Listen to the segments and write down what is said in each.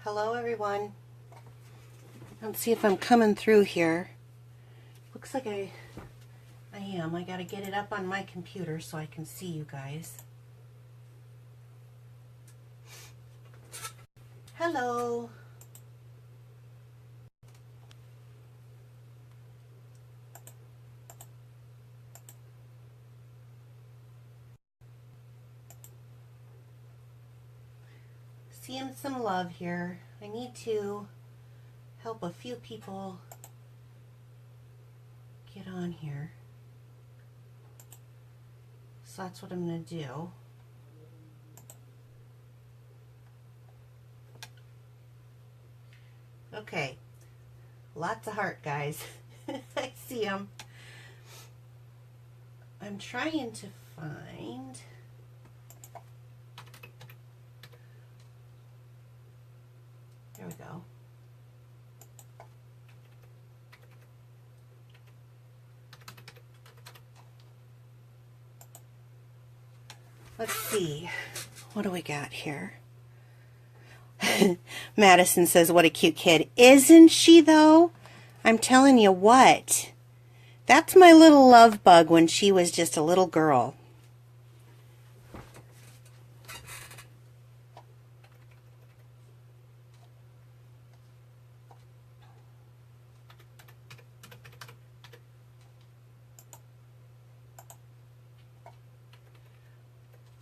Hello everyone. Let's see if I'm coming through here. Looks like I am. I gotta get it up on my computer so I can see you guys. Hello. Seeing some love here. I need to help a few people get on here. So that's what I'm going to do. Okay. Lots of heart, guys. I see them. I'm trying to find... There we go. Let's see. What do we got here? Madison says, what a cute kid. Isn't she, though? I'm telling you what. That's my little love bug when she was just a little girl.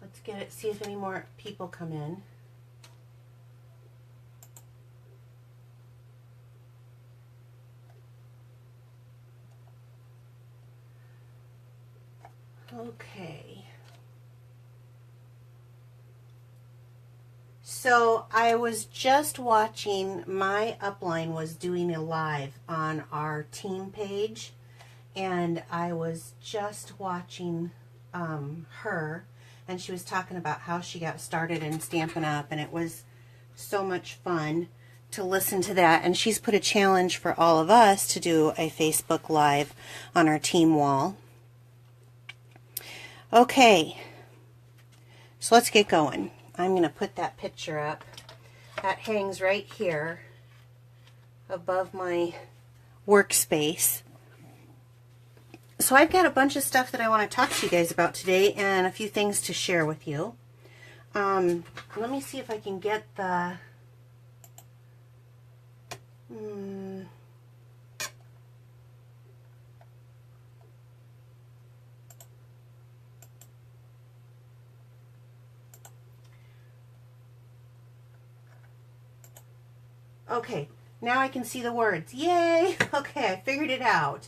Let's get it, see if any more people come in. Okay. So I was just watching, my upline was doing a live on our team page, and I was just watching her, and she was talking about how she got started in Stampin' Up, and it was so much fun to listen to that. And she's put a challenge for all of us to do a Facebook Live on our team wall. Okay, so let's get going. I'm going to put that picture up. That hangs right here above my workspace. So I've got a bunch of stuff that I want to talk to you guys about today and a few things to share with you. Let me see if I can get the... Okay, now I can see the words. Yay! Okay, I figured it out.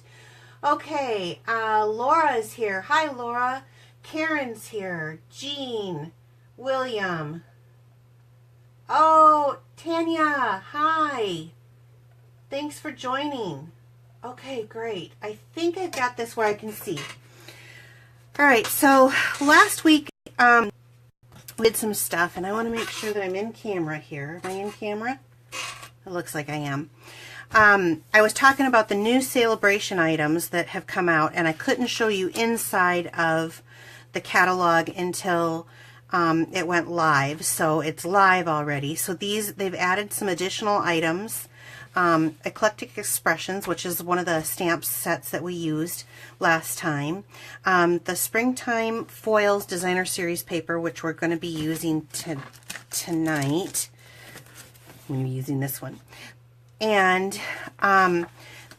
Okay, Laura is here. Hi, Laura. Karen's here. Jean. William. Oh, Tanya. Hi. Thanks for joining. Okay, great. I think I've got this where I can see. All right, so last week we did some stuff, and I want to make sure that I'm in camera here. Am I in camera? It looks like I am. I was talking about the new celebration items that have come out, and I couldn't show you inside of the catalog until it went live. So it's live already. So they've added some additional items. Eclectic Expressions, which is one of the stamp sets that we used last time. The Springtime Foils Designer Series paper, which we're going to be using tonight. I'm going to be using this one. And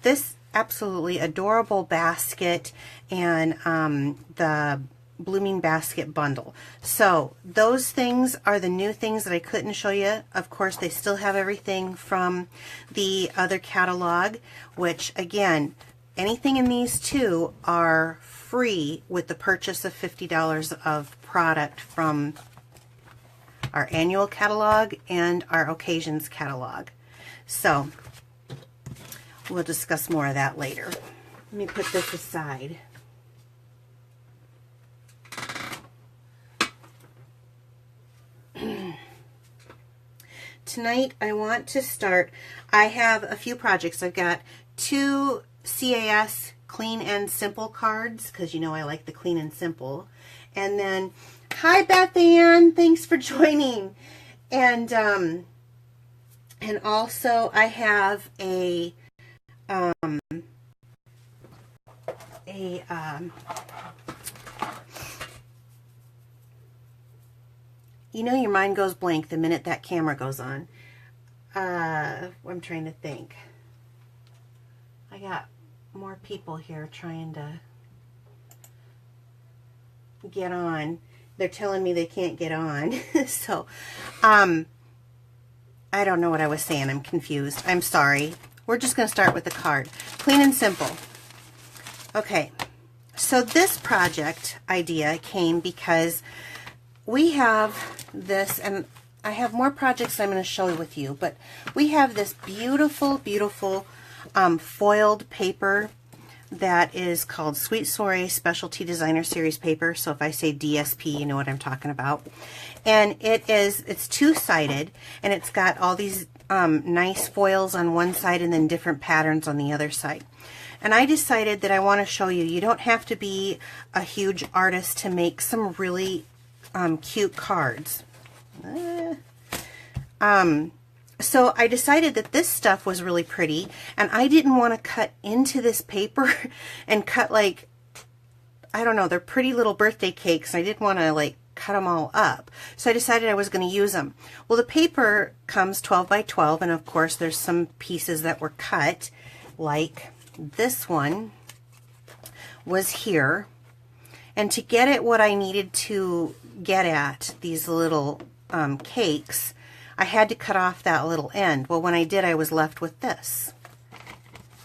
this absolutely adorable basket and the blooming basket bundle. So those things are the new things that I couldn't show you. Of course, they still have everything from the other catalog, which again, anything in these two are free with the purchase of $50 of product from our annual catalog and our occasions catalog. So we'll discuss more of that later. Let me put this aside. Tonight I want to start, I have a few projects. I've got 2 CAS Clean and Simple cards, because you know I like the clean and simple. And then, hi Beth Ann, thanks for joining. And And also I have a you know, your mind goes blank the minute that camera goes on. I'm trying to think. I got more people here trying to get on. They're telling me they can't get on. So, I don't know what I was saying. I'm confused. I'm sorry. We're just going to start with the card. Clean and simple. Okay. So this project idea came because we have this, and I have more projects I'm going to show with you, but we have this beautiful, beautiful foiled paper that is called Sweet Soiree Specialty Designer Series paper. So if I say DSP, you know what I'm talking about. And it's two-sided, and it's got all these nice foils on one side and then different patterns on the other side. And I decided that I want to show you, you don't have to be a huge artist to make some really cute cards. So I decided that this stuff was really pretty, and I didn't want to cut into this paper and cut, like, I don't know, they're pretty little birthday cakes. I didn't want to like cut them all up. So I decided I was going to use them. Well, the paper comes 12 by 12, and of course there's some pieces that were cut, like this one was here. And to get at what I needed to get at, these little cakes, I had to cut off that little end. Well, when I did, I was left with this.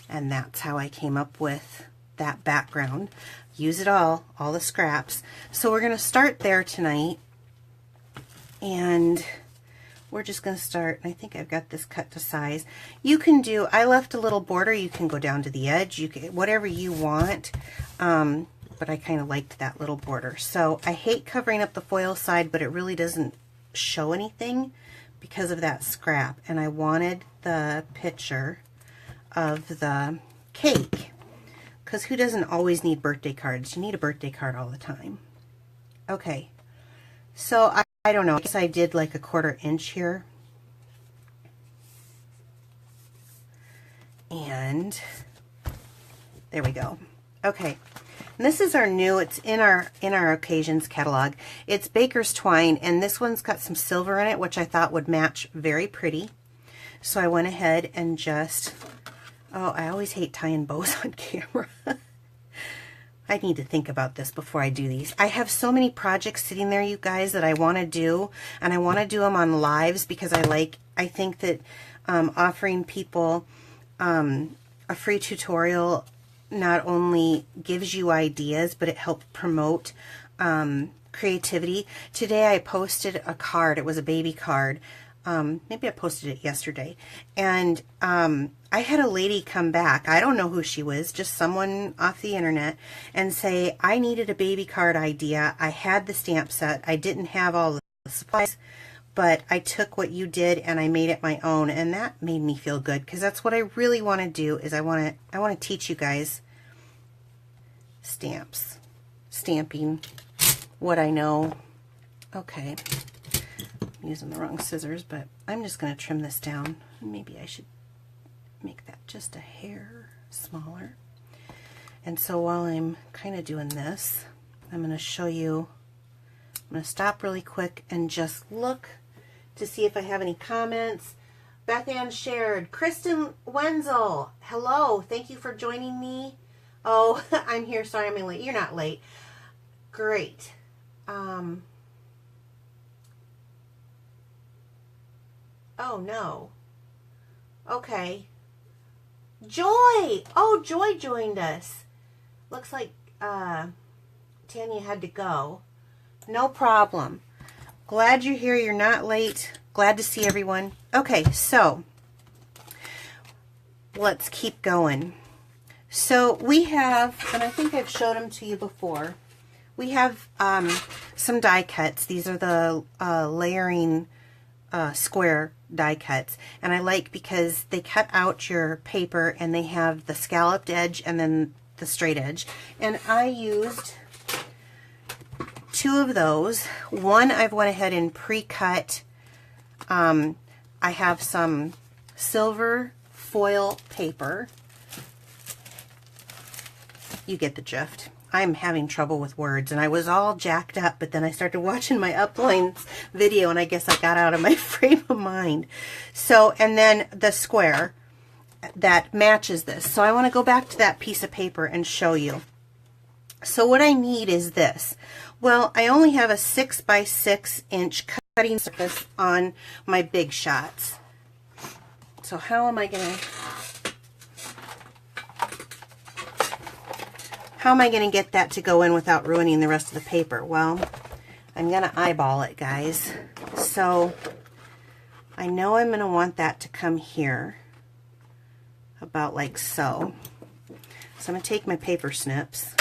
And that's how I came up with that background. Use it all the scraps. So we're going to start there tonight. And we're just going to start, I think I've got this cut to size. You can do, I left a little border. You can go down to the edge. You can, whatever you want. But I kind of liked that little border. So I hate covering up the foil side, but it really doesn't show anything because of that scrap. And I wanted the picture of the cake, because who doesn't always need birthday cards? You need a birthday card all the time. Okay, so I don't know, I guess I did like a 1/4 inch here. And there we go. Okay. And this is our new, it's in our occasions catalog. It's Baker's Twine, and this one's got some silver in it, which I thought would match very pretty. So I went ahead and just, oh, I always hate tying bows on camera. I need to think about this before I do these. I have so many projects sitting there, you guys, that I want to do, and I want to do them on lives because I think that offering people a free tutorial not only gives you ideas, but it helps promote creativity. Today I posted a card. It was a baby card. Maybe I posted it yesterday. And I had a lady come back. I don't know who she was, just someone off the internet, and say, I needed a baby card idea. I had the stamp set. I didn't have all the supplies, but I took what you did and I made it my own. And that made me feel good, because that's what I really want to do, is I want to teach you guys stamping, what I know. Okay, I'm using the wrong scissors, but I'm just going to trim this down. Maybe I should make that just a hair smaller. And so while I'm kind of doing this, I'm going to show you, I'm going to stop really quick and just look to see if I have any comments. Beth Ann shared, Kristen Wenzel, hello, thank you for joining me. Oh, I'm here, sorry I'm late. You're not late. Great. Oh no. Okay. Joy! Oh, Joy joined us. Looks like Tanya had to go. No problem. Glad you're here. You're not late. Glad to see everyone. Okay, so let's keep going. So we have, and I think I've showed them to you before, we have some die cuts. These are the layering square die cuts, and I like because they cut out your paper and they have the scalloped edge and then the straight edge. And I used 2 of those. One I've went ahead and pre-cut. I have some silver foil paper. You get the drift. I'm having trouble with words, and I was all jacked up, but then I started watching my uplines video, and I guess I got out of my frame of mind. So, and then the square that matches this. So I want to go back to that piece of paper and show you. So what I need is this. Well, I only have a 6 by 6 inch cutting surface on my big shots. So how am I going to get that to go in without ruining the rest of the paper? Well, I'm going to eyeball it, guys. So I know I'm going to want that to come here, about like so. So I'm going to take my paper snips,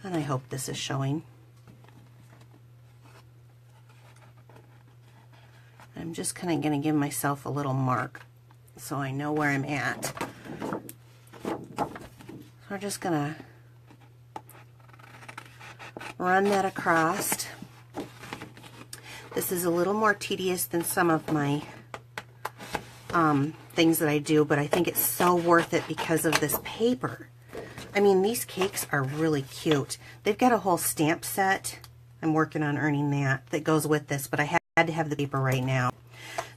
and I hope this is showing. I'm just kind of going to give myself a little mark so I know where I'm at. So we're just going to run that across. This is a little more tedious than some of my things that I do, but I think it's so worth it because of this paper. I mean, these cakes are really cute. They've got a whole stamp set. I'm working on earning that goes with this, but I had to have the paper right now.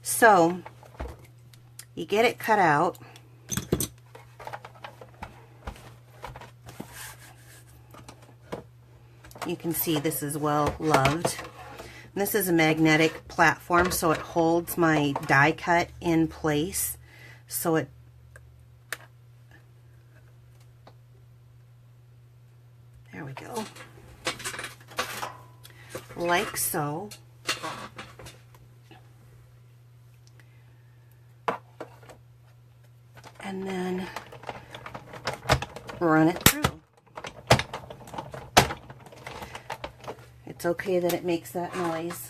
So you get it cut out. You can see this is well loved. And this is a magnetic platform, so it holds my die cut in place. So it there we go. Like so. And then run it through. It's okay that it makes that noise.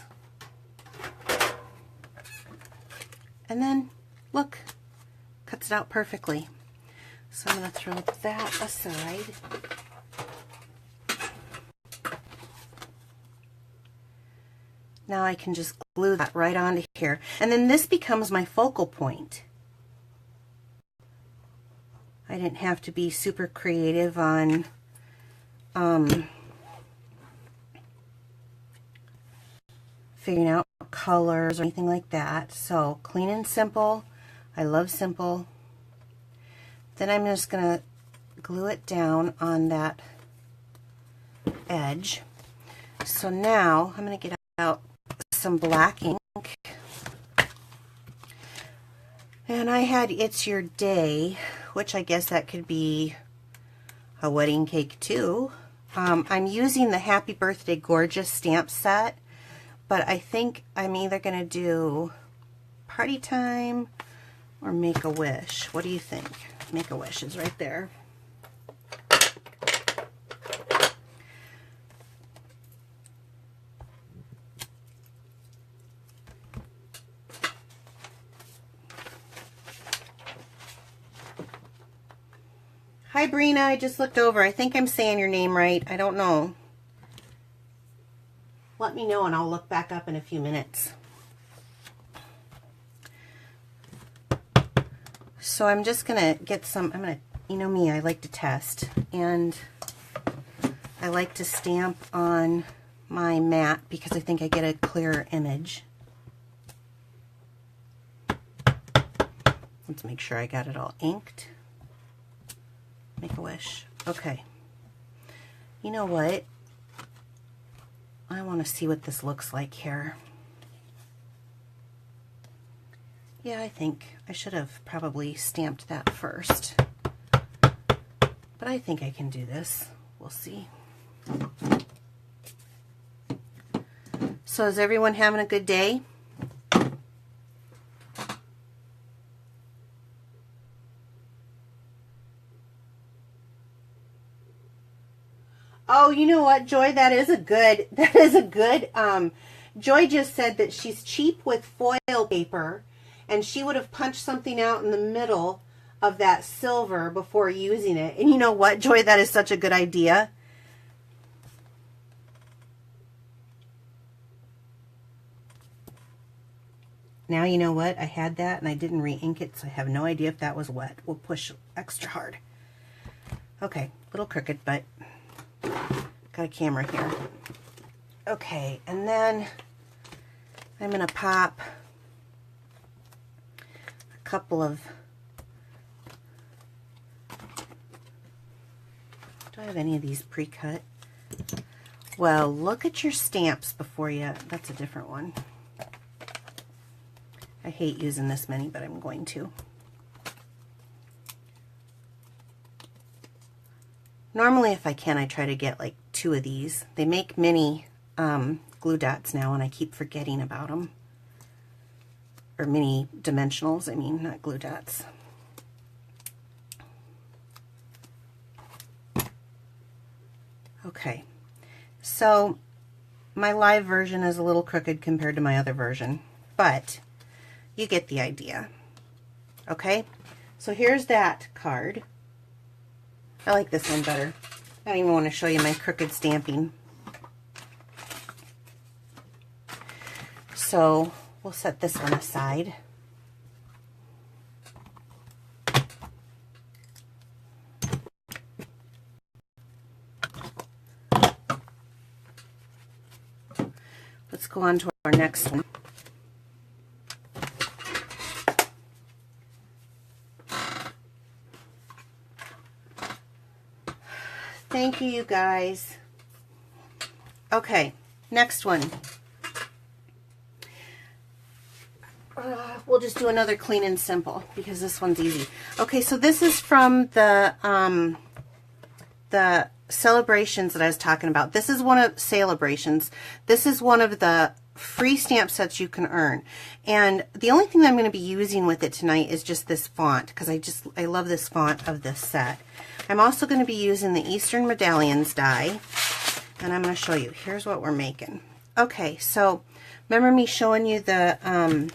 And then, look, cuts it out perfectly. So I'm going to throw that aside. Now I can just glue that right onto here. And then this becomes my focal point. I didn't have to be super creative on figuring out colors or anything like that. So clean and simple. I love simple. Then I'm just going to glue it down on that edge. So now I'm going to get out some black ink. And I had It's Your Day, which I guess that could be a wedding cake too. I'm using the Happy Birthday Gorgeous stamp set, but I think I'm either going to do Party Time or Make a Wish. What do you think? Make a Wish is right there. Hi, Brina. I just looked over. I think I'm saying your name right. I don't know. Let me know and I'll look back up in a few minutes. So I'm just going to get some, you know me, I like to test. And I like to stamp on my mat because I think I get a clearer image. Let's make sure I got it all inked. Make a Wish. Okay. You know what? I want to see what this looks like here. Yeah, I think I should have probably stamped that first. But I think I can do this. We'll see. So is everyone having a good day? Oh, you know what, Joy? That is a good, Joy just said that she's cheap with foil paper, and she would have punched something out in the middle of that silver before using it. And you know what, Joy? That is such a good idea. Now you know what? I had that and I didn't re-ink it, so I have no idea if that was wet. We'll push extra hard. Okay, a little crooked, but got a camera here. Okay, and then I'm going to pop a couple of... Do I have any of these pre-cut? Well, look at your stamps before you... That's a different one. I hate using this many, but I'm going to. Normally, if I can, I try to get like 2 of these. They make mini glue dots now, and I keep forgetting about them. Or mini dimensionals, I mean, not glue dots. Okay, so my live version is a little crooked compared to my other version, but you get the idea. Okay, so here's that card. I like this one better. I don't even want to show you my crooked stamping. So we'll set this one aside. Let's go on to our next one. Thank you, you guys. Okay, next one. We'll just do another clean and simple because this one's easy. Okay, so this is from the celebrations that I was talking about. This is one of celebrations. This is one of the free stamp sets you can earn. And the only thing that I'm going to be using with it tonight is just this font because I love this font of this set. I'm also going to be using the Eastern Medallions die, and I'm going to show you. Here's what we're making. Okay, so remember me showing you the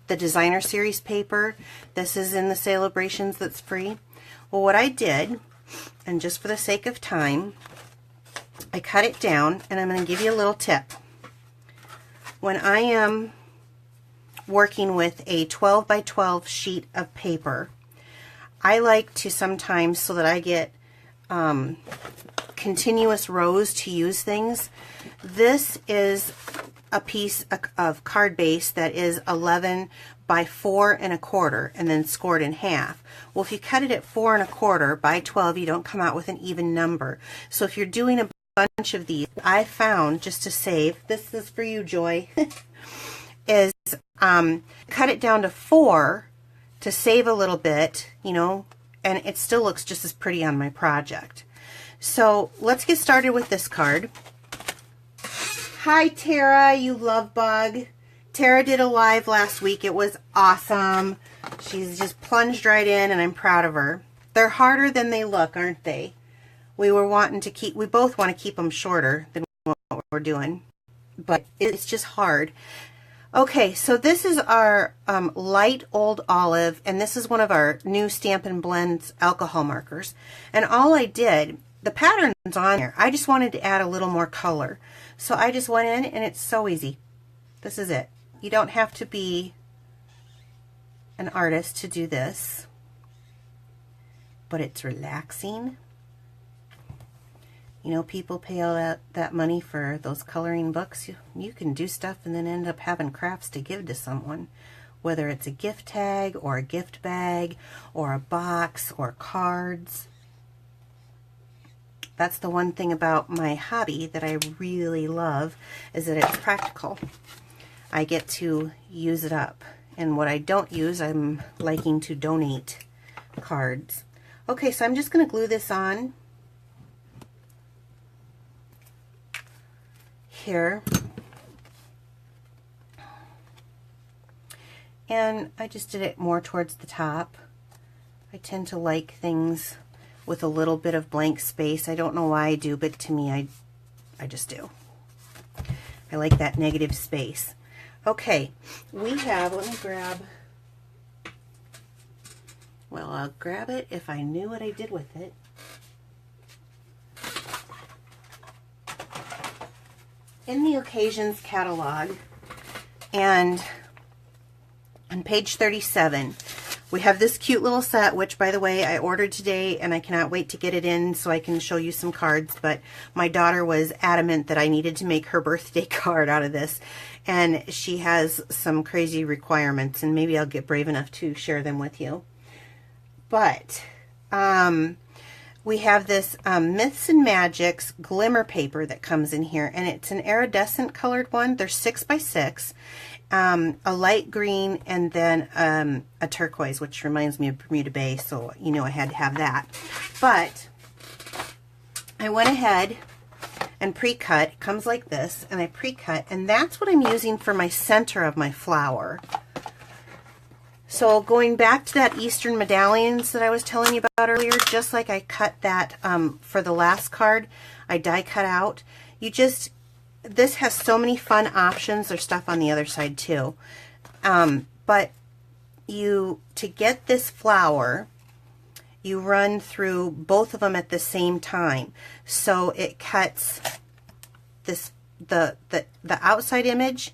designer series paper? This is in the celebrations that's free. Well, what I did, and just for the sake of time, I cut it down, and I'm going to give you a little tip. When I am working with a 12 by 12 sheet of paper, I like to sometimes, so that I get continuous rows to use things, this is a piece of card base that is 11 by 4 1/4 and then scored in half. Well, if you cut it at 4 1/4 by 12, you don't come out with an even number. So if you're doing a bunch of these, I found, just to save, this is for you, Joy, is cut it down to 4 to save a little bit, you know, and it still looks just as pretty on my project. So let's get started with this card. Hi, Tara, you love bug. Tara did a live last week. It was awesome. She's just plunged right in, and I'm proud of her. They're harder than they look, aren't they? We both want to keep them shorter than what we're doing, but it's just hard. Okay, so this is our light old olive, and this is one of our new Stampin' Blends alcohol markers. And all I did, the pattern's on there. I just wanted to add a little more color. So I just went in, and it's so easy. This is it. You don't have to be an artist to do this, but it's relaxing. You know, people pay all that money for those coloring books. You can do stuff and then end up having crafts to give to someone, whether it's a gift tag or a gift bag or a box or cards. That's the one thing about my hobby that I really love, is that it's practical. I get to use it up. And what I don't use, I'm liking to donate cards. Okay, so I'm just going to glue this on here. And I just did it more towards the top. I tend to like things with a little bit of blank space. I don't know why I do, but to me, I just do. I like that negative space. Okay, we have, let me grab, well, I'll grab it if I knew what I did with it. in the Occasions catalog, and on page 37, we have this cute little set, which, by the way, I ordered today, and I cannot wait to get it in so I can show you some cards. But my daughter was adamant that I needed to make her birthday card out of this, and she has some crazy requirements, and maybe I'll get brave enough to share them with you. But we have this Myths and Magics glimmer paper that comes in here, and it's an iridescent colored one. They're 6 by 6. A light green, and then a turquoise, which reminds me of Bermuda Bay, so you know I had to have that. But I went ahead and pre-cut. It comes like this, and I pre-cut, and that's what I'm using for my center of my flower. So going back to that Eastern medallions that I was telling you about earlier, just like I cut that for the last card, I die cut out. This has so many fun options. There's stuff on the other side too. But to get this flower, you run through both of them at the same time. So it cuts the outside image,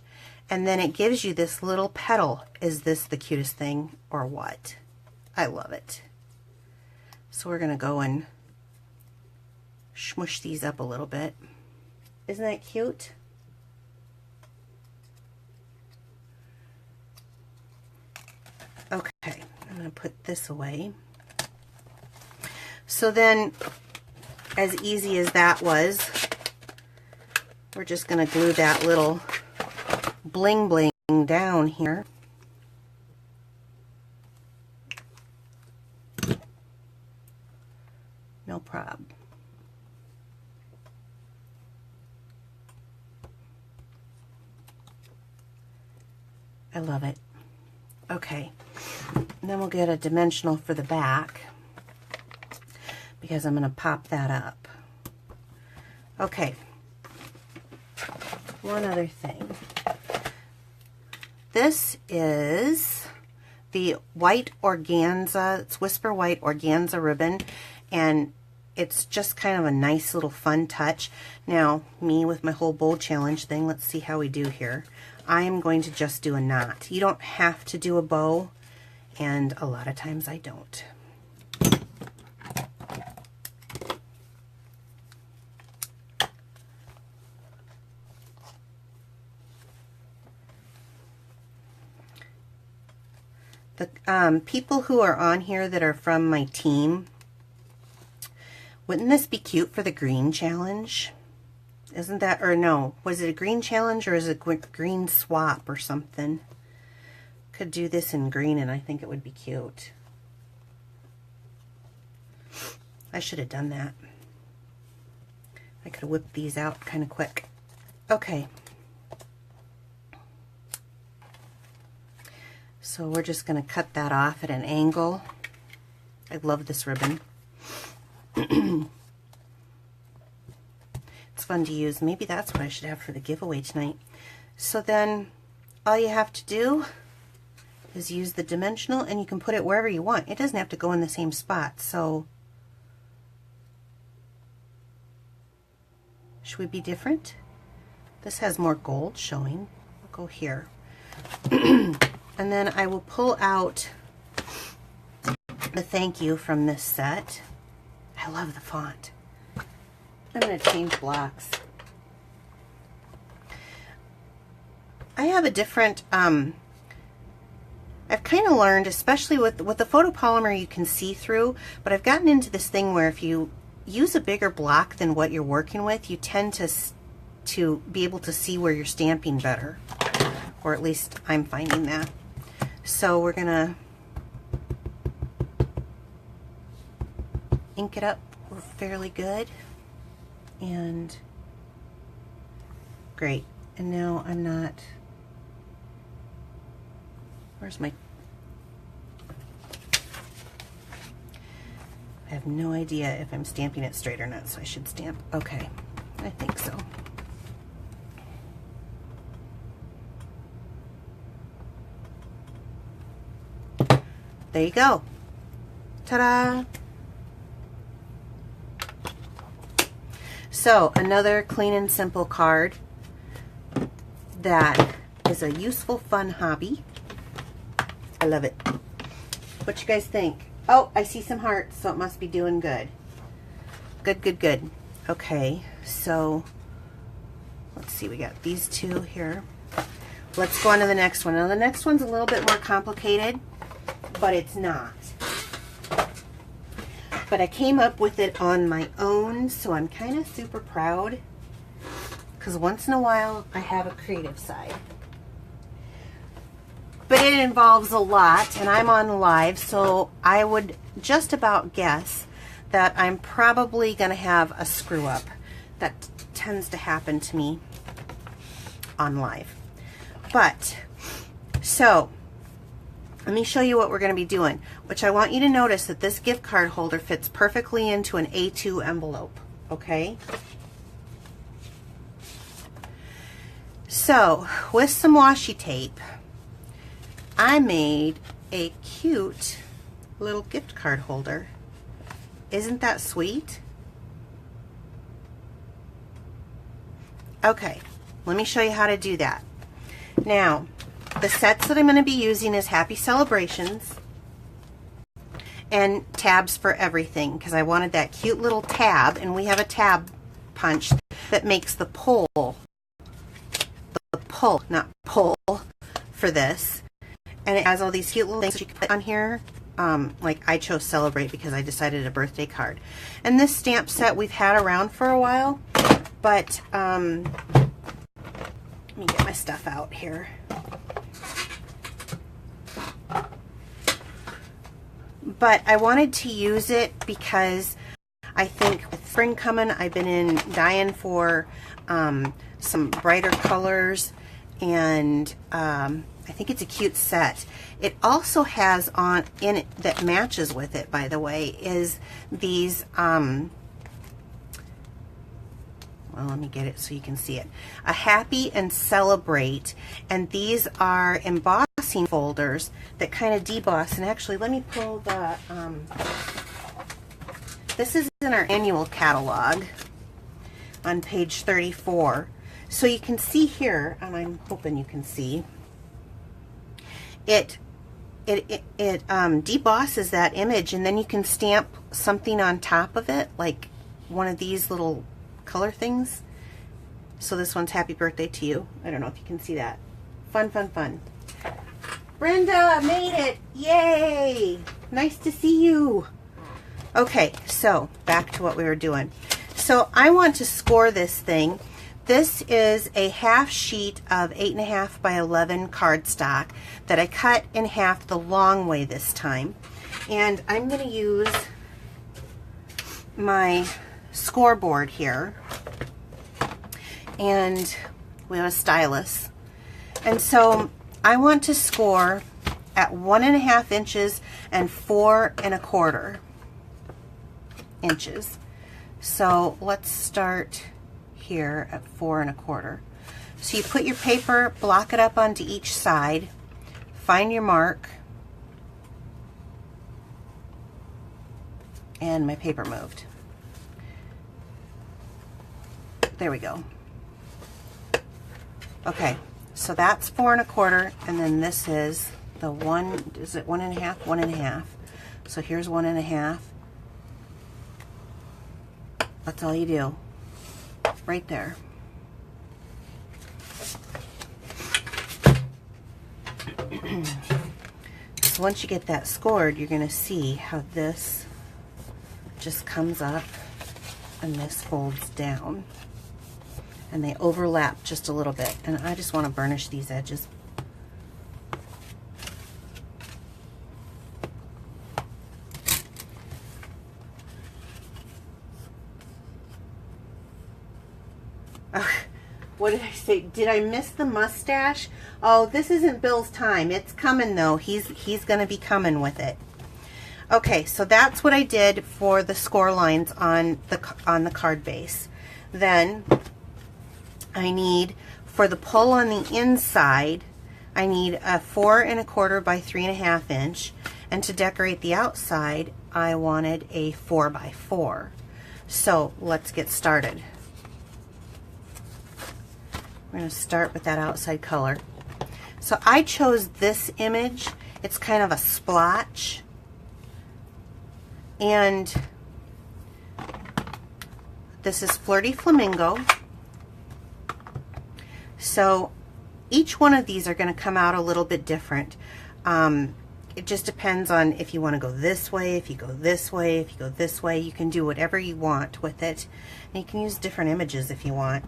and then it gives you this little petal. Is this the cutest thing or what? I love it. So we're going to go and smush these up a little bit. Isn't that cute? Okay, I'm going to put this away. So then, as easy as that was, we're just going to glue that little bling bling down here. No problem. I love it. Okay, and then we'll get a dimensional for the back, because I'm going to pop that up. Okay, one other thing. This is the white organza, it's Whisper White organza ribbon, and it's just kind of a nice little fun touch. Now, me with my whole bow challenge thing, let's see how we do here. I am going to just do a knot. You don't have to do a bow, and a lot of times I don't. The people who are on here that are from my team, wouldn't this be cute for the green challenge? Isn't that, or no, was it a green challenge or is it a green swap or something? Could do this in green and I think it would be cute. I should have done that. I could have whipped these out kind of quick. Okay. So we're just going to cut that off at an angle. I love this ribbon. It's fun to use. Maybe that's what I should have for the giveaway tonight. So then all you have to do is use the dimensional, and you can put it wherever you want. It doesn't have to go in the same spot. So should we be different? This has more gold showing. I'll go here. And then I will pull out the thank you from this set. I love the font. I'm going to change blocks. I have a different, I've kind of learned, especially with the photopolymer you can see through, but I've gotten into this thing where if you use a bigger block than what you're working with, you tend to be able to see where you're stamping better. Or at least I'm finding that. So we're going to ink it up fairly good. And great. And now I'm not, where's my, I have no idea if I'm stamping it straight or not, so I should stamp. Okay, I think so. There you go. Ta-da! So, another clean and simple card. that is a useful, fun hobby. I love it. What you guys think? Oh, I see some hearts, so it must be doing good. Good, good, good. Okay, so let's see, we got these two here. Let's go on to the next one. Now the next one's a little bit more complicated, but it's not. But I came up with it on my own, so I'm kind of super proud, because once in a while I have a creative side. But it involves a lot, and I'm on live, so I would just about guess that I'm probably going to have a screw up. That tends to happen to me on live. But, so, let me show you what we're going to be doing, which I want you to notice that this gift card holder fits perfectly into an A2 envelope, okay? So, with some washi tape, I made a cute little gift card holder. Isn't that sweet? Okay, let me show you how to do that. Now, the sets that I'm going to be using is Happy Celebrations and tabs for everything, because I wanted that cute little tab, and we have a tab punch that makes the pull, not pull, for this. And it has all these cute little things that you can put on here. Like I chose Celebrate because I decided a birthday card. And this stamp set we've had around for a while, but let me get my stuff out here. But I wanted to use it because I think with spring coming, I've been dying for some brighter colors, and I think it's a cute set. It also has in it that matches with it, by the way, is these, well, let me get it so you can see it. A Happy and Celebrate, and these are embossing folders that kind of deboss. And actually, let me pull the, this is in our annual catalog on page 34. So you can see here, and I'm hoping you can see, it debosses that image, and then you can stamp something on top of it, like one of these little color things. So this one's Happy Birthday to You. I don't know if you can see that. Fun, fun, fun. Brenda made it! Yay! Nice to see you. Okay, so back to what we were doing. So I want to score this thing. This is a half sheet of 8.5 by 11 cardstock that I cut in half the long way this time. And I'm going to use my scoreboard here. And we have a stylus. And so I want to score at 1.5 inches and 4.25 inches. So let's start here at 4.25. So you put your paper, block it up onto each side, find your mark, and my paper moved. There we go. Okay, so that's 4.25, and then this is the one, is it 1.5? 1.5. So here's 1.5. That's all you do. Right there. So once you get that scored, you're going to see how this just comes up and this folds down. And they overlap just a little bit. And I just want to burnish these edges. What did I say? Did I miss the mustache? Oh, this isn't Bill's time. It's coming though. He's going to be coming with it. Okay, so that's what I did for the score lines on the card base. Then I need, for the pull on the inside, I need a 4.25 by 3.5 inch, and to decorate the outside, I wanted a 4 by 4. So let's get started. We're going to start with that outside color. So I chose this image. It's kind of a splotch. And this is Flirty Flamingo. So each one of these are going to come out a little bit different. It just depends on if you want to go this way, if you go this way, if you go this way. You can do whatever you want with it. And you can use different images if you want.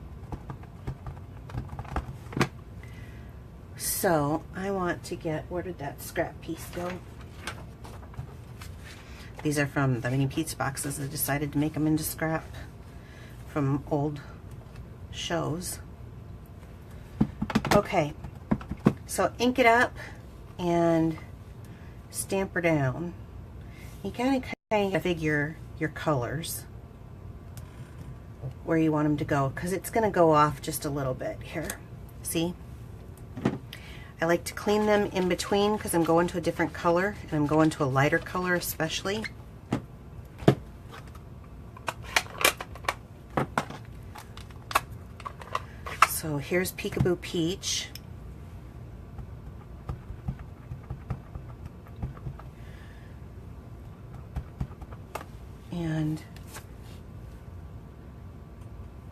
So I want to get, where did that scrap piece go? These are from the mini pizza boxes. I decided to make them into scrap from old shows. Okay, so ink it up and stamp her down. You kind of figure your colors where you want them to go, because it's going to go off just a little bit here. See? I like to clean them in between because I'm going to a different color, and I'm going to a lighter color especially. So here's Peekaboo Peach. And,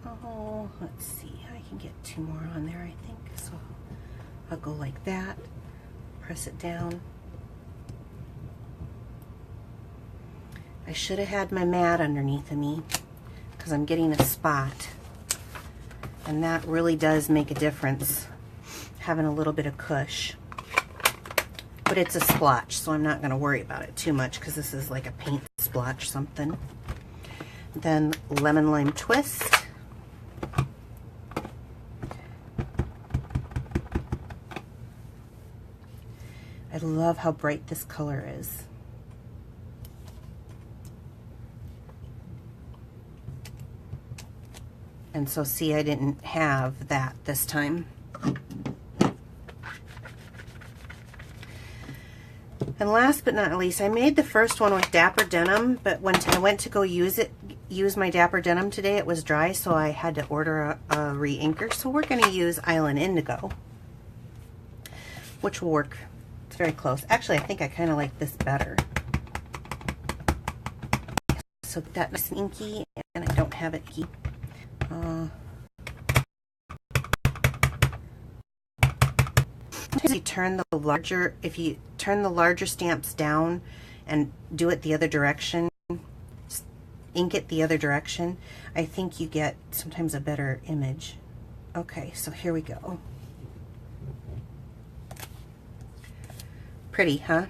oh, let's see, I can get 2 more on there, I think. So I'll go like that, press it down. I should have had my mat underneath of me because I'm getting a spot. And that really does make a difference, having a little bit of cush. But it's a splotch, so I'm not going to worry about it too much because this is like a paint splotch something. Then Lemon Lime Twist. I love how bright this color is. And so see, I didn't have that this time. And last but not least, I made the first one with Dapper Denim, but when I went to go use my Dapper Denim today, it was dry, so I had to order a re-inker. So we're going to use Island Indigo, which will work. It's very close. Actually, I think I kind of like this better. So that nice and inky, and I don't have it inky. If you turn the larger stamps down and do it the other direction, ink it the other direction, I think you get sometimes a better image. Okay, so here we go. Pretty, huh?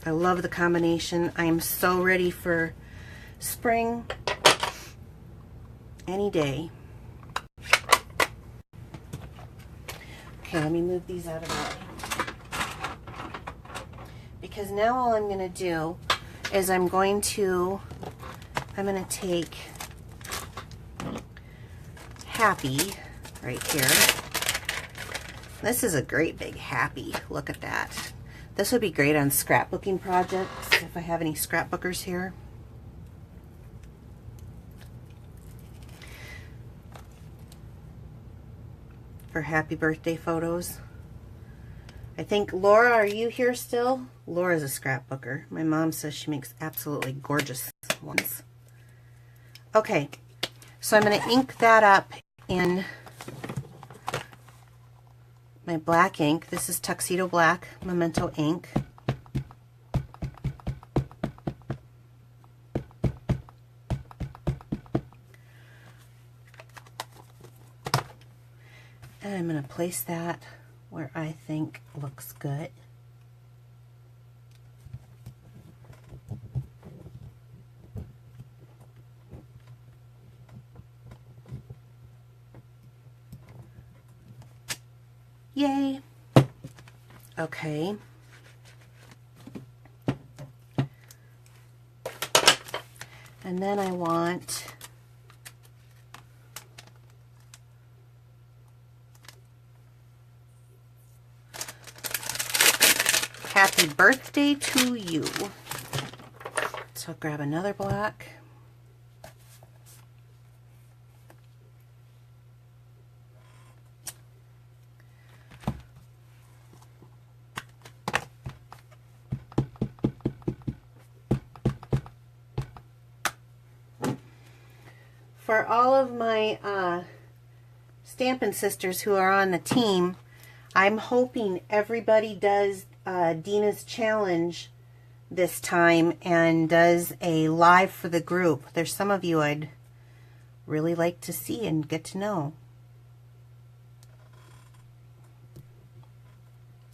I love the combination. I am so ready for spring any day. Okay, let me move these out of the way. Because now all I'm going to do is I'm going to take Happy right here. This is a great big Happy. Look at that. This would be great on scrapbooking projects if I have any scrapbookers here. For happy birthday photos. I think, Laura, are you here still? Laura's a scrapbooker. My mom says she makes absolutely gorgeous ones. Okay, so I'm going to ink that up in my black ink. This is Tuxedo Black Memento ink. And I'm going to place that where I think looks good. Yay! Okay. And then I want happy birthday to you. So I'll grab another black. for all of my Stampin' Sisters who are on the team, I'm hoping everybody does Dina's challenge this time and does a live for the group. There's some of you I'd really like to see and get to know.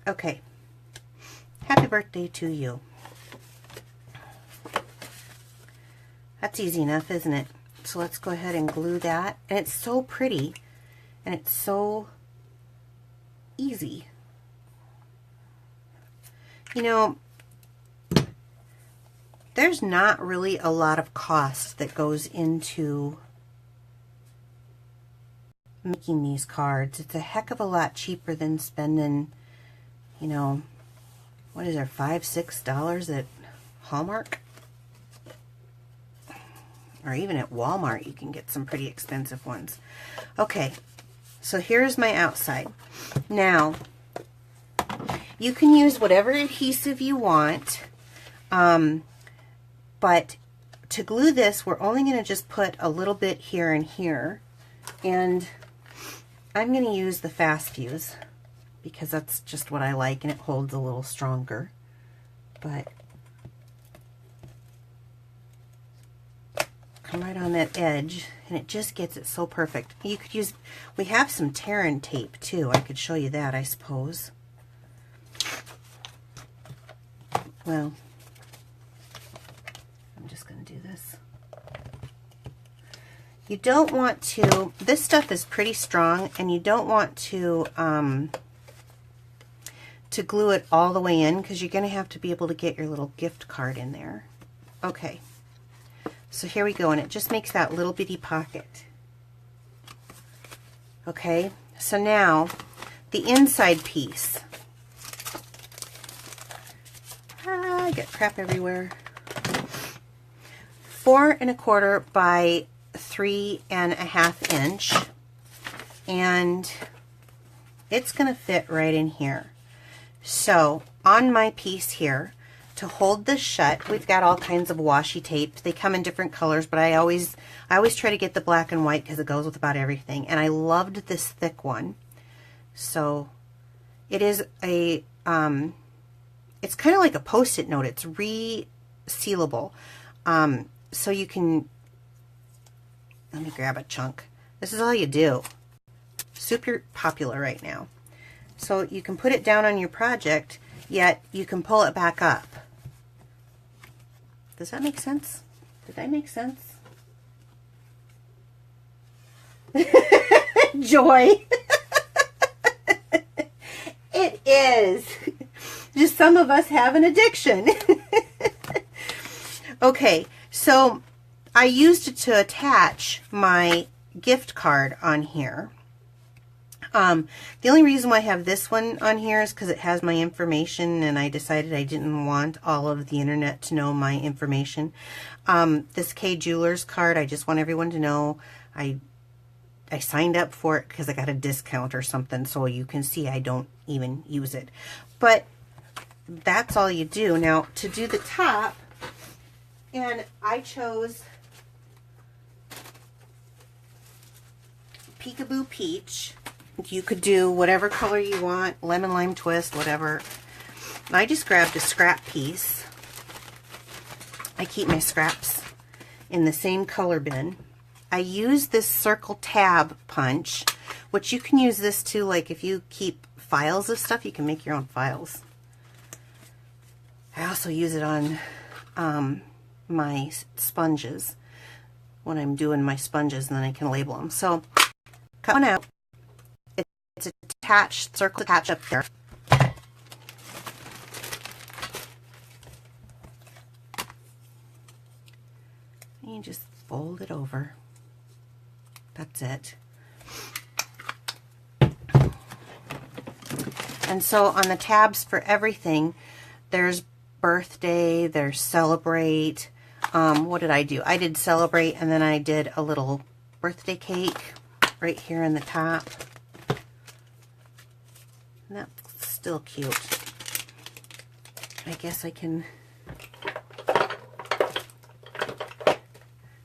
Okay. Happy birthday to you. That's easy enough, isn't it? So let's go ahead and glue that. And it's so pretty and it's so easy. You know, there's not really a lot of cost that goes into making these cards. It's a heck of a lot cheaper than spending, you know, what is there, $5, $6 at Hallmark? Or even at Walmart, you can get some pretty expensive ones. Okay, so here's my outside. Now, you can use whatever adhesive you want, but to glue this, we're only going to just put a little bit here and here, and I'm going to use the Fast Fuse because that's just what I like, and it holds a little stronger. But come right on that edge, and it just gets it so perfect. You could use, we have some tear-in tape too. I could show you that, I suppose. Well, I'm just going to do this. You don't want to, this stuff is pretty strong, and you don't want to glue it all the way in because you're going to have to be able to get your little gift card in there. Okay, so here we go, and it just makes that little bitty pocket. Okay, so now the inside piece. I got crap everywhere. 4 1/4 by 3 1/2 inch, and it's going to fit right in here. So on my piece here, to hold this shut, we've got all kinds of washi tape. They come in different colors, but I always try to get the black and white because it goes with about everything. And I loved this thick one. So it is a it's kind of like a Post-it note. It's resealable. So you can, let me grab a chunk. This is all you do. Super popular right now. So you can put it down on your project, yet you can pull it back up. Does that make sense? Did I make sense? Joy. It is. Just some of us have an addiction. Okay, so I used it to attach my gift card on here. The only reason why I have this one on here is because it has my information, and I decided I didn't want all of the internet to know my information. This K Jewelers card, I just want everyone to know I signed up for it because I got a discount or something, so you can see I don't even use it. But that's all you do. Now, to do the top, and I chose Peekaboo Peach. You could do whatever color you want, lemon lime twist, whatever. And I just grabbed a scrap piece. I keep my scraps in the same color bin. I use this circle tab punch, which you can use this too, like if you keep files of stuff, you can make your own files. I also use it on my sponges when I'm doing my sponges, and then I can label them. So cut one out. It's attached, circle attached up there. And you just fold it over. That's it. And so on the tabs for everything, there's birthday, there's celebrate. What did I do? I did celebrate, and then I did a little birthday cake right here in the top. And that's still cute. I guess I can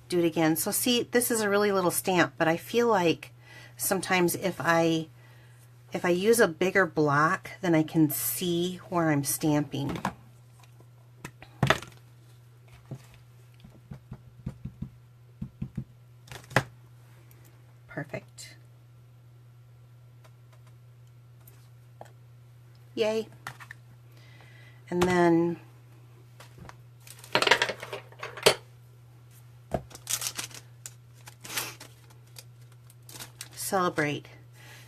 do it again. So see, this is a really little stamp, but I feel like sometimes if I use a bigger block, then I can see where I'm stamping. Perfect. Yay. And then celebrate.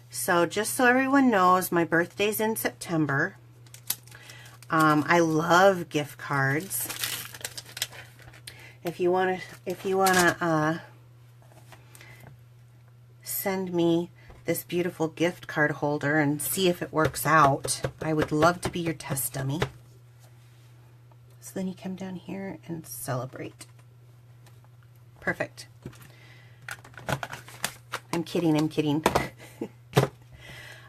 So just so everyone knows, my birthday's in September. I love gift cards. If you wanna send me this beautiful gift card holder and see if it works out, I would love to be your test dummy. So then you come down here and celebrate. Perfect. I'm kidding, I'm kidding.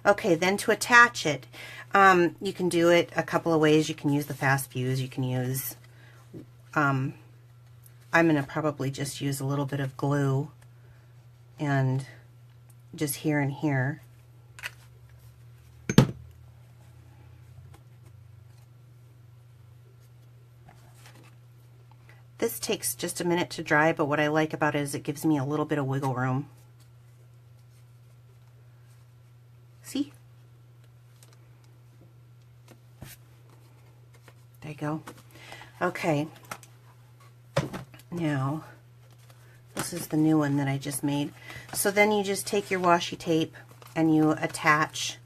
Okay, then to attach it, you can do it a couple of ways. You can use the fast fuse. You can use, I'm going to probably just use a little bit of glue and just here and here. This takes just a minute to dry, but what I like about it is it gives me a little bit of wiggle room. See? There you go. Okay. Now, this is the new one that I just made. So then you just take your washi tape and you attach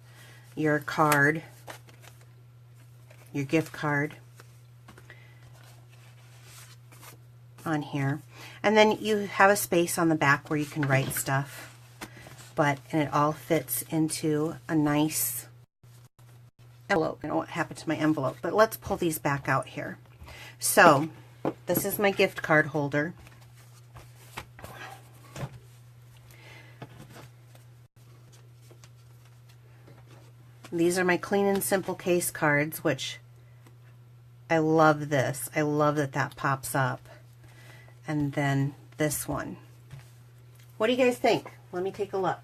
your card, your gift card on here. And then you have a space on the back where you can write stuff. And it all fits into a nice envelope. I don't know what happened to my envelope, but let's pull these back out here. So this is my gift card holder. These are my clean and simple case cards, which I love this. I love that that pops up. And then this one. What do you guys think? Let me take a look.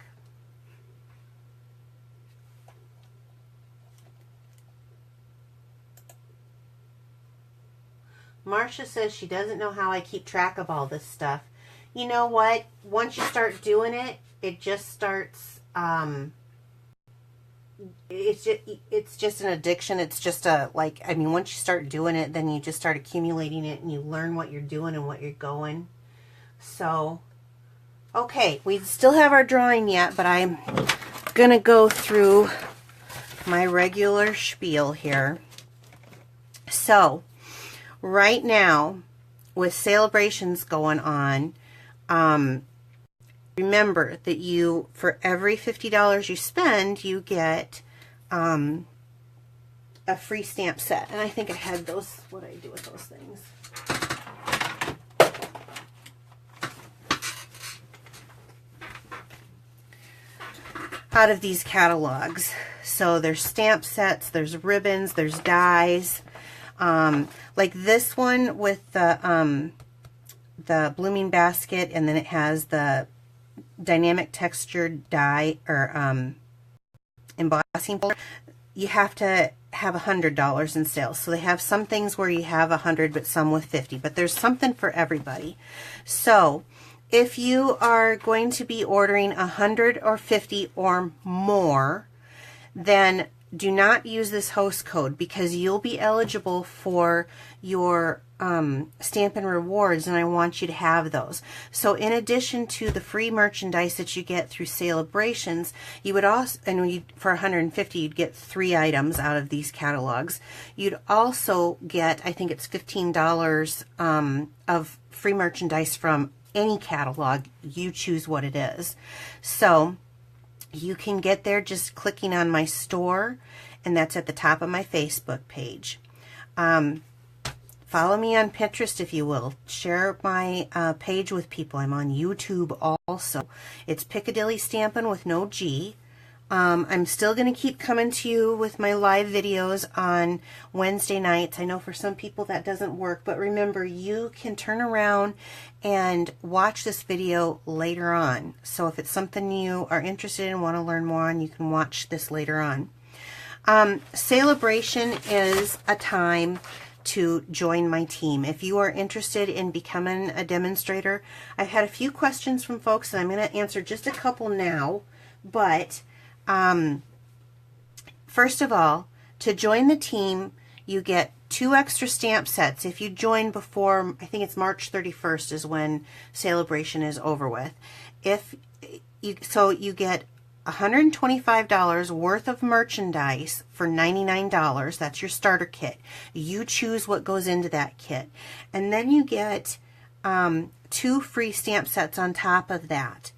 Marcia says she doesn't know how I keep track of all this stuff. You know what? Once you start doing it, it just starts, it's just an addiction. It's just once you start doing it, then you just start accumulating it and you learn what you're doing and what you're going. So, okay, we still have our drawing yet, but I'm going to go through my regular spiel here. So, right now, with celebrations going on, remember that you, for every $50 you spend, you get a free stamp set. And I think I had those, what do I do with those things? Out of these catalogs. So there's stamp sets, there's ribbons, there's dies. Like this one with the blooming basket, and then it has the dynamic textured die or embossing folder. You have to have $100 in sales. So they have some things where you have 100, but some with 50. But there's something for everybody. So if you are going to be ordering 100 or 50 or more, then do not use this host code, because you'll be eligible for your Stampin' Rewards, and I want you to have those. So in addition to the free merchandise that you get through celebrations, you would also, and for 150 you'd get 3 items out of these catalogs. You'd also get, I think it's $15 of free merchandise from any catalog. You choose what it is. So you can get there just clicking on my store, and that's at the top of my Facebook page. Follow me on Pinterest if you will. Share my page with people. I'm on YouTube also. It's Piccadilly Stampin' with no G. I'm still going to keep coming to you with my live videos on Wednesday nights. I know for some people that doesn't work, but remember, you can turn around and watch this video later on. So if it's something you are interested in, want to learn more on, you can watch this later on. Celebration is a time to join my team. If you are interested in becoming a demonstrator, I've had a few questions from folks, and I'm going to answer just a couple now, but first of all, to join the team, you get 2 extra stamp sets. If you join before, I think it's March 31st is when Celebration is over with. You get $125 worth of merchandise for $99. That's your starter kit. You choose what goes into that kit. And then you get 2 free stamp sets on top of that.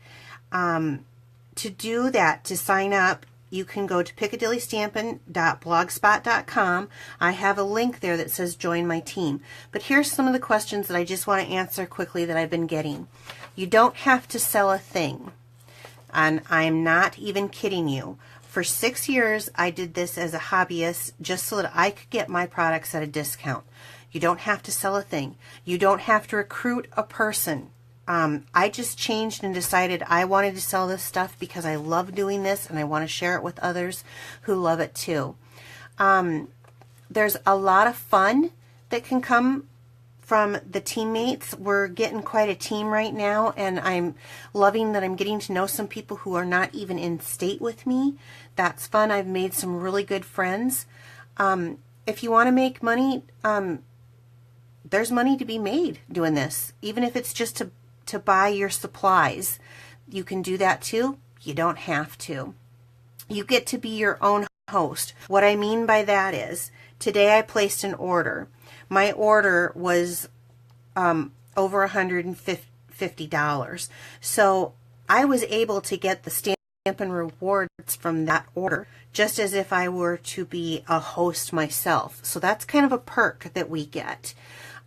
To do that, to sign up, you can go to piccadillystampin.blogspot.com. I have a link there that says join my team. But here's some of the questions that I just want to answer quickly that I've been getting. You don't have to sell a thing. And I'm not even kidding you. For 6 years, I did this as a hobbyist just so that I could get my products at a discount. You don't have to sell a thing. You don't have to recruit a person. I just changed and decided I wanted to sell this stuff because I love doing this and I want to share it with others who love it too. There's a lot of fun that can come from the teammates. We're getting quite a team right now, and I'm loving that I'm getting to know some people who are not even in state with me. That's fun. I've made some really good friends. If you want to make money, there's money to be made doing this, even if it's just to buy your supplies. You can do that too. You don't have to. You get to be your own host. What I mean by that is, today I placed an order. My order was over $150. So I was able to get the Stampin' Rewards from that order, just as if I were to be a host myself. So that's kind of a perk that we get.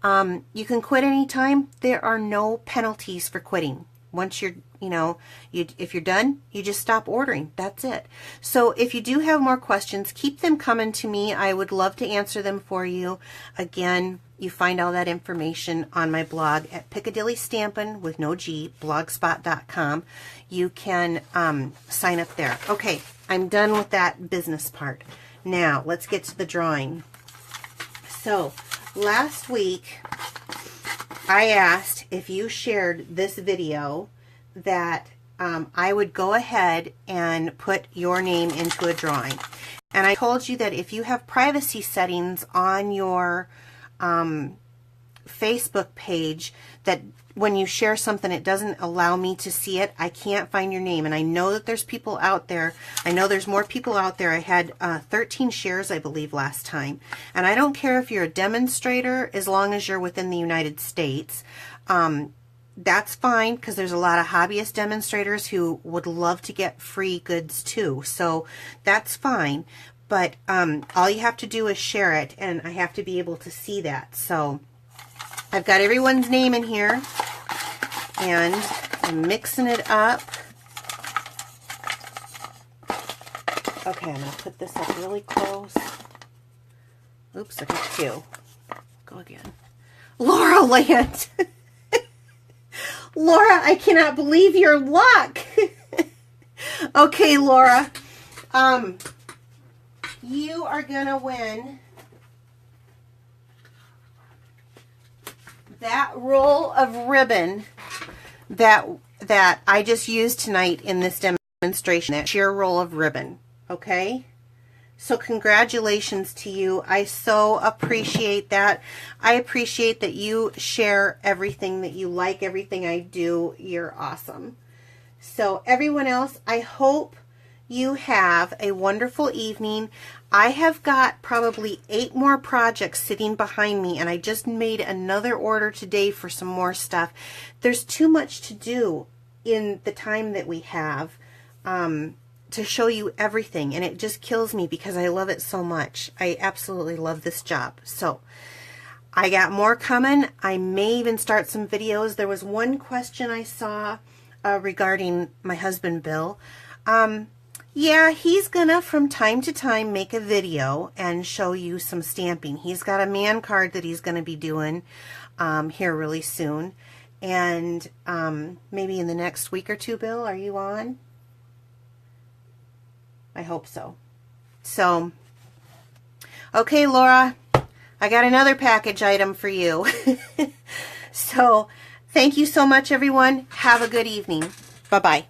You can quit anytime. There are no penalties for quitting. Once you're, if you're done, you just stop ordering. That's it. So if you do have more questions, keep them coming to me. I would love to answer them for you. Again, you find all that information on my blog at Piccadilly Stampin' with no G, blogspot.com. You can sign up there. Okay, I'm done with that business part. Now, let's get to the drawing. So, last week, I asked if you shared this video that I would go ahead and put your name into a drawing. And I told you that if you have privacy settings on your Facebook page, that when you share something, it doesn't allow me to see it. I can't find your name. And I know that there's people out there. I know there's more people out there. I had 13 shares, I believe, last time. And I don't care if you're a demonstrator, as long as you're within the United States. That's fine, because there's a lot of hobbyist demonstrators who would love to get free goods too. So that's fine. But all you have to do is share it, and I have to be able to see that. So I've got everyone's name in here, and I'm mixing it up. Okay, I'm going to put this up really close. Oops, I got 2. Go again. Laura Land! Laura, I cannot believe your luck! Okay, Laura. You are going to win that roll of ribbon that I just used tonight in this demonstration, that sheer roll of ribbon, okay? So congratulations to you. I so appreciate that. I appreciate that you share everything, that you like everything I do. You're awesome. So everyone else, I hope you have a wonderful evening. I have got probably 8 more projects sitting behind me, and I just made another order today for some more stuff. There's too much to do in the time that we have to show you everything, and it just kills me because I love it so much. I absolutely love this job. So I got more coming. I may even start some videos. There was one question I saw regarding my husband, Bill. Yeah, he's gonna from time to time make a video and show you some stamping. He's got a man card that he's gonna be doing here really soon. And maybe in the next week or two, Bill, are you on? I hope so. So, okay, Laura, I got another package item for you. So, thank you so much, everyone. Have a good evening. Bye-bye.